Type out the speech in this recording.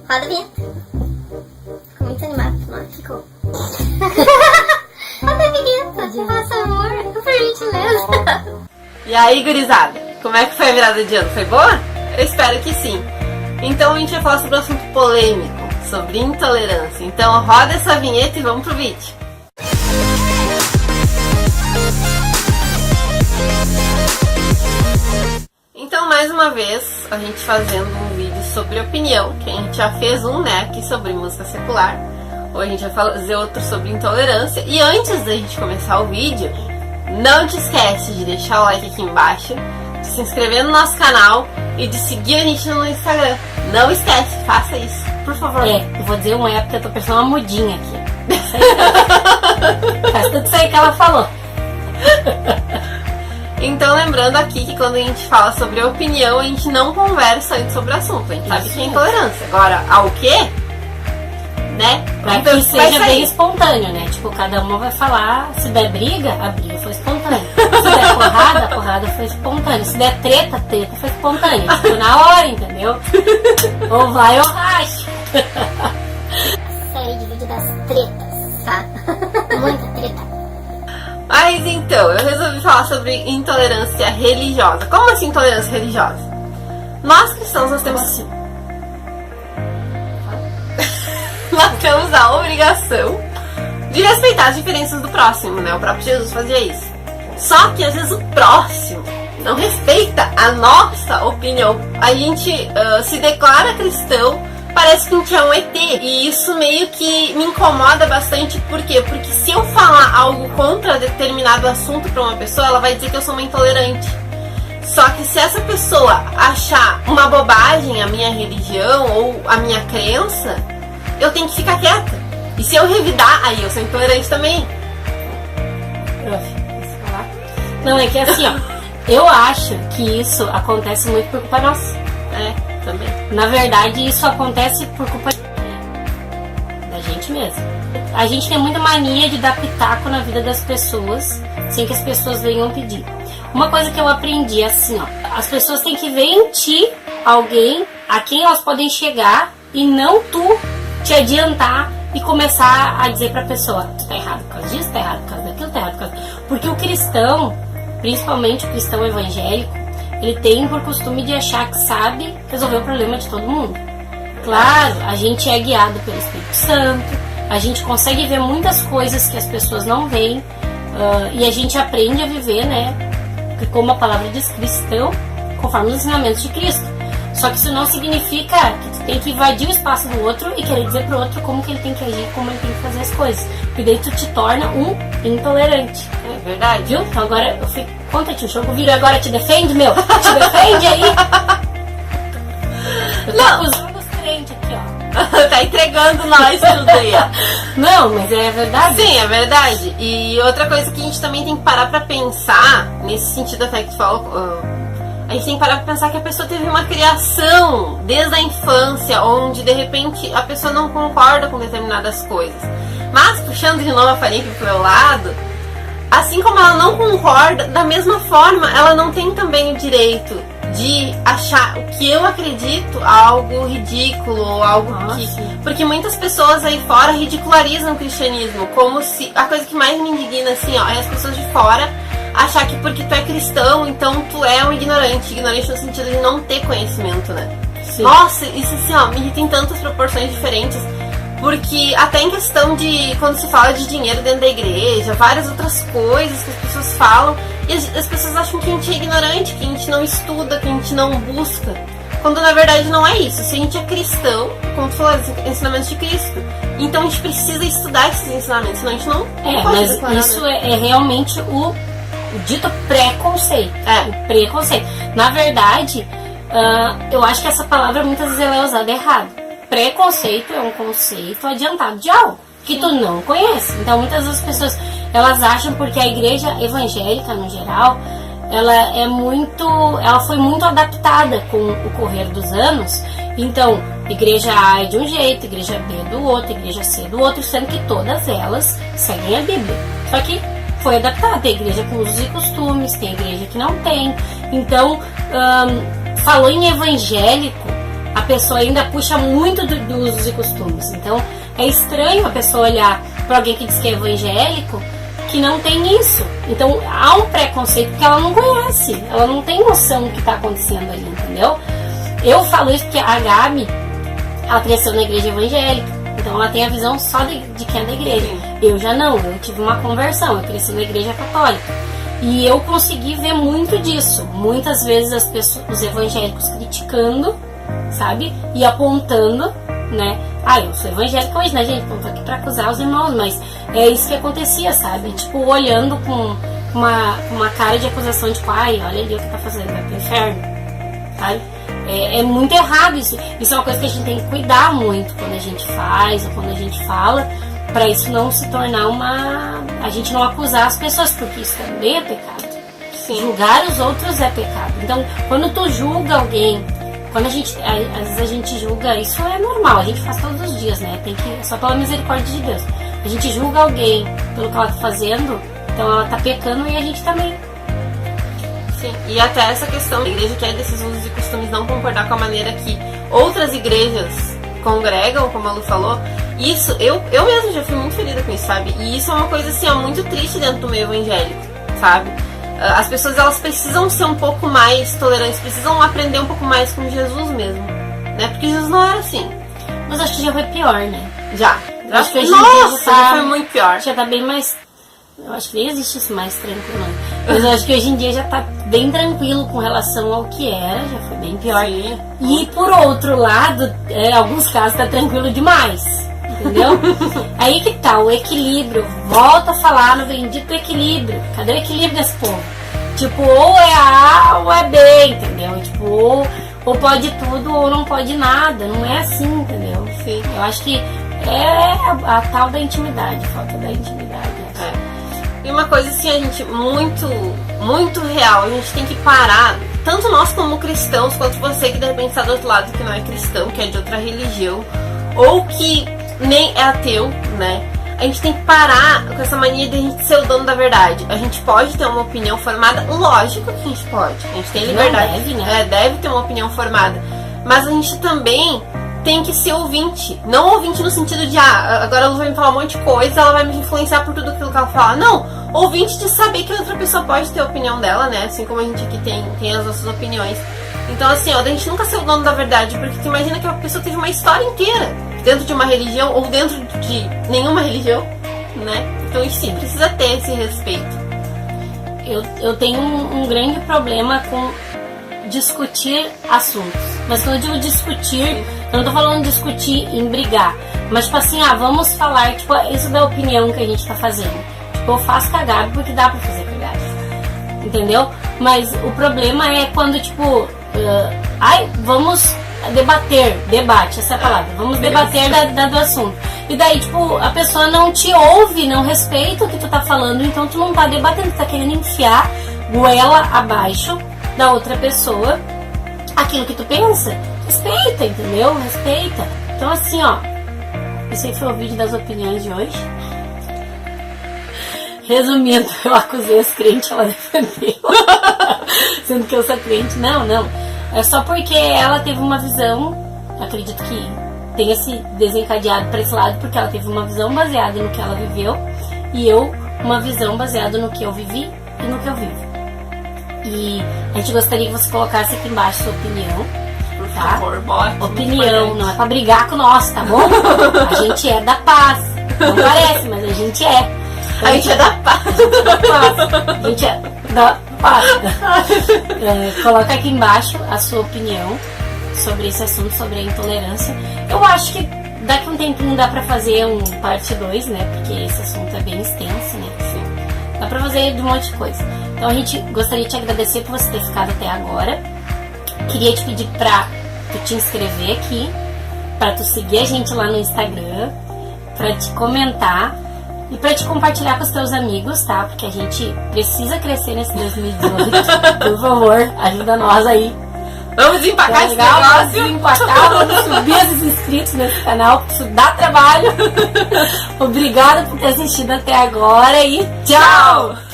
Roda a vinheta. Ficou muito animado, não ficou? Roda a vinheta. Faça amor, por gentileza. E aí, gurizada? Como é que foi a virada de ano? Foi boa? Eu espero que sim. Então a gente vai falar sobre um assunto polêmico, sobre intolerância. Então roda essa vinheta e vamos pro vídeo. Então, mais uma vez, a gente fazendo um vídeo sobre opinião, que a gente já fez um, né, aqui sobre música secular. Hoje a gente vai fazer outro sobre intolerância. E antes da gente começar o vídeo, não te esquece de deixar o like aqui embaixo, de se inscrever no nosso canal e de seguir a gente no Instagram. Não esquece, faça isso, por favor. Eu vou dizer uma época, eu tô parecendo uma mudinha aqui. Faz tudo isso aí que ela falou. Então, lembrando aqui que quando a gente fala sobre opinião, a gente não conversa antes sobre o assunto. A gente sabe que é intolerância. Agora, ao quê? Né? Pra que seja bem espontâneo, né? Tipo, cada uma vai falar, se der briga, a briga foi espontânea. Se der porrada, a porrada foi espontânea. Se der treta, a treta foi espontânea. Tipo, na hora, entendeu? Ou vai ou racha. Série de vídeo das tretas, tá? Muita treta. Mas então, eu resolvi falar sobre intolerância religiosa. Como assim intolerância religiosa? Nós cristãos, nós temos assim. Nós temos a obrigação de respeitar as diferenças do próximo, né? O próprio Jesus fazia isso. Só que às vezes o próximo não respeita a nossa opinião. A gente se declara cristão, parece que a gente é um ET. E isso meio que me incomoda bastante. Por quê? Porque se eu falar algo contra determinado assunto pra uma pessoa, ela vai dizer que eu sou uma intolerante. Só que se essa pessoa achar uma bobagem a minha religião ou a minha crença, eu tenho que ficar quieta. E se eu revidar, aí eu sou intolerante também. Não, é que assim, ó, eu acho que isso acontece muito por culpa nossa. Também. Na verdade, isso acontece por culpa da gente mesmo. A gente tem muita mania de dar pitaco na vida das pessoas sem que as pessoas venham pedir. Uma coisa que eu aprendi é assim, ó, as pessoas têm que ver em ti alguém a quem elas podem chegar e não tu te adiantar e começar a dizer pra pessoa, tu tá errado por causa disso, tá errado por causa daquilo, tá errado por causa... Porque o cristão, principalmente o cristão evangélico, ele tem por costume de achar que sabe resolver o problema de todo mundo. Claro, a gente é guiado pelo Espírito Santo, a gente consegue ver muitas coisas que as pessoas não veem, e a gente aprende a viver, né, como a palavra diz, cristão, conforme os ensinamentos de Cristo. Só que isso não significa que tu tem que invadir o espaço do outro e querer dizer pro outro como que ele tem que agir, como ele tem que fazer as coisas. Porque daí tu te torna um intolerante. É verdade. Viu? Então agora eu fico... Conta, tio, o jogo vira agora te defende, meu? Te defende aí? Eu tô acusando os crentes aqui, ó. Tá entregando nós tudo aí, ó. Não, mas é verdade. Sim, é verdade. E outra coisa que a gente também tem que parar pra pensar, nesse sentido até que tu falou... A gente tem que parar pra pensar que a pessoa teve uma criação desde a infância, onde de repente a pessoa não concorda com determinadas coisas. Mas, puxando de novo a farinha pro meu lado, assim como ela não concorda, da mesma forma ela não tem também o direito de achar o que eu acredito algo ridículo ou algo que... Porque muitas pessoas aí fora ridicularizam o cristianismo, como se... A coisa que mais me indigna, assim, ó, é as pessoas de fora achar que porque tu é cristão, então tu é um ignorante. Ignorante no sentido de não ter conhecimento, né? Sim. Nossa, isso assim, ó, me irrita em tantas proporções diferentes. Porque até em questão de quando se fala de dinheiro dentro da igreja, várias outras coisas que as pessoas falam, e as pessoas acham que a gente é ignorante, que a gente não estuda, que a gente não busca. Quando na verdade não é isso. Se a gente é cristão, como tu falou, ensinamentos de Cristo, então a gente precisa estudar esses ensinamentos, senão a gente não pode declarar, mas isso é realmente o dito preconceito. O preconceito. Na verdade, eu acho que essa palavra muitas vezes ela é usada errado. Preconceito é um conceito adiantado de algo que tu não conhece. Então muitas vezes as pessoas elas acham porque a igreja evangélica no geral ela foi muito adaptada com o correr dos anos. Então igreja A é de um jeito, igreja B é do outro, igreja C é do outro, sendo que todas elas seguem a Bíblia. Só que foi adaptada. Tem igreja com usos e costumes, tem igreja que não tem. Então, falou em evangélico, a pessoa ainda puxa muito dos usos e costumes. Então é estranho a pessoa olhar para alguém que diz que é evangélico que não tem isso. Então há um preconceito porque ela não conhece, ela não tem noção do que está acontecendo ali, entendeu? Eu falo isso porque a Gabi, ela cresceu na igreja evangélica, então ela tem a visão só de quem é da igreja. Eu já não, eu tive uma conversão, eu cresci na igreja católica. E eu consegui ver muito disso. Muitas vezes as pessoas, os evangélicos criticando, sabe? E apontando, né? Ah, eu sou evangélica hoje, né, gente? Não tô aqui pra acusar os irmãos, mas é isso que acontecia, sabe? Tipo, olhando com uma cara de acusação, tipo, ai, olha ali o que tá fazendo, vai pro inferno, sabe? É muito errado isso. Isso é uma coisa que a gente tem que cuidar muito quando a gente faz ou quando a gente fala, pra isso não se tornar a gente não acusar as pessoas, porque isso também é pecado. Sim. Julgar os outros é pecado. Então, quando tu julga alguém, quando às vezes a gente julga, isso é normal, a gente faz todos os dias, né? Só pela misericórdia de Deus. A gente julga alguém pelo que ela tá fazendo, então ela tá pecando e a gente também. Sim, e até essa questão da igreja que é desses usos e costumes não concordar com a maneira que outras igrejas congregam, como a Lu falou, isso, eu mesmo já fui muito ferida com isso, sabe? E isso é uma coisa assim, muito triste dentro do meio evangélico, sabe? As pessoas, elas precisam ser um pouco mais tolerantes, precisam aprender um pouco mais com Jesus mesmo, né? Porque Jesus não era assim. Mas acho que já foi pior, né? Já. Acho que hoje Nossa, em dia já foi muito pior. Já tá bem mais... Eu acho que nem existe isso mais tranquilo, não. Mas eu acho que hoje em dia já tá bem tranquilo com relação ao que era, já foi bem pior. Sim. E por outro lado, em alguns casos tá tranquilo demais, entendeu? Aí que tá o equilíbrio. Volto a falar no bendito equilíbrio. Cadê o equilíbrio desse povo? Tipo, ou é A ou é B, entendeu? Tipo, ou pode tudo ou não pode nada. Não é assim, entendeu? Sim. Eu acho que é a tal da intimidade, falta da intimidade. E uma coisa assim, a gente, muito, muito real, a gente tem que parar, tanto nós como cristãos, quanto você que de repente está do outro lado, que não é cristão, que é de outra religião, ou que nem é ateu, né? A gente tem que parar com essa mania de a gente ser o dono da verdade. A gente pode ter uma opinião formada, lógico que a gente pode, a gente tem liberdade, deve, né? Deve ter uma opinião formada, mas a gente também tem que ser ouvinte. Não ouvinte no sentido de, agora ela vai me falar um monte de coisa, ela vai me influenciar por tudo aquilo que ela fala. Não, ouvinte de saber que a outra pessoa pode ter a opinião dela, né? Assim como a gente aqui tem as nossas opiniões. Então, assim, da gente nunca ser o dono da verdade, porque tu imagina que a pessoa teve uma história inteira dentro de uma religião ou dentro de nenhuma religião, né? Então, a gente sim precisa ter esse respeito. Eu tenho um grande problema com discutir assuntos. Mas quando eu digo discutir, eu não tô falando de discutir em brigar, mas tipo assim, vamos falar, tipo, isso da opinião que a gente tá fazendo. Tipo, eu faço cagada porque dá pra fazer cagada, entendeu? Mas o problema é quando, tipo, vamos debater, debate, essa é a palavra, vamos debater do assunto. E daí, tipo, a pessoa não te ouve, não respeita o que tu tá falando, então tu não tá debatendo, tu tá querendo enfiar goela abaixo da outra pessoa aquilo que tu pensa. Respeita, entendeu? Respeita. Então assim, esse aí foi o vídeo das opiniões de hoje. Resumindo, eu acusei as crentes, ela defendeu. Sendo que eu sou crente. Não. É só porque ela teve uma visão, acredito que tenha se desencadeado para esse lado, porque ela teve uma visão baseada no que ela viveu e eu uma visão baseada no que eu vivi e no que eu vivo. E a gente gostaria que você colocasse aqui embaixo sua opinião. Por tá? favor, bote. Opinião, não é pra brigar com nós, tá bom? A gente é da paz. Não parece, mas a gente é. A gente é da paz. A gente é da paz. Coloca aqui embaixo a sua opinião sobre esse assunto, sobre a intolerância. Eu acho que daqui a um tempinho dá pra fazer um parte 2, né? Porque esse assunto é bem extenso, né? Sim. Dá pra fazer de um monte de coisa. Então a gente gostaria de te agradecer por você ter ficado até agora. Queria te pedir pra tu te inscrever aqui, pra tu seguir a gente lá no Instagram, pra te comentar e pra te compartilhar com os teus amigos, tá? Porque a gente precisa crescer nesse 2018. Por favor, ajuda nós aí. Vamos desempacar esse legal, negócio. vamos desempacar, vamos subir esses inscritos nesse canal, porque isso dá trabalho. Obrigada por ter assistido até agora e tchau!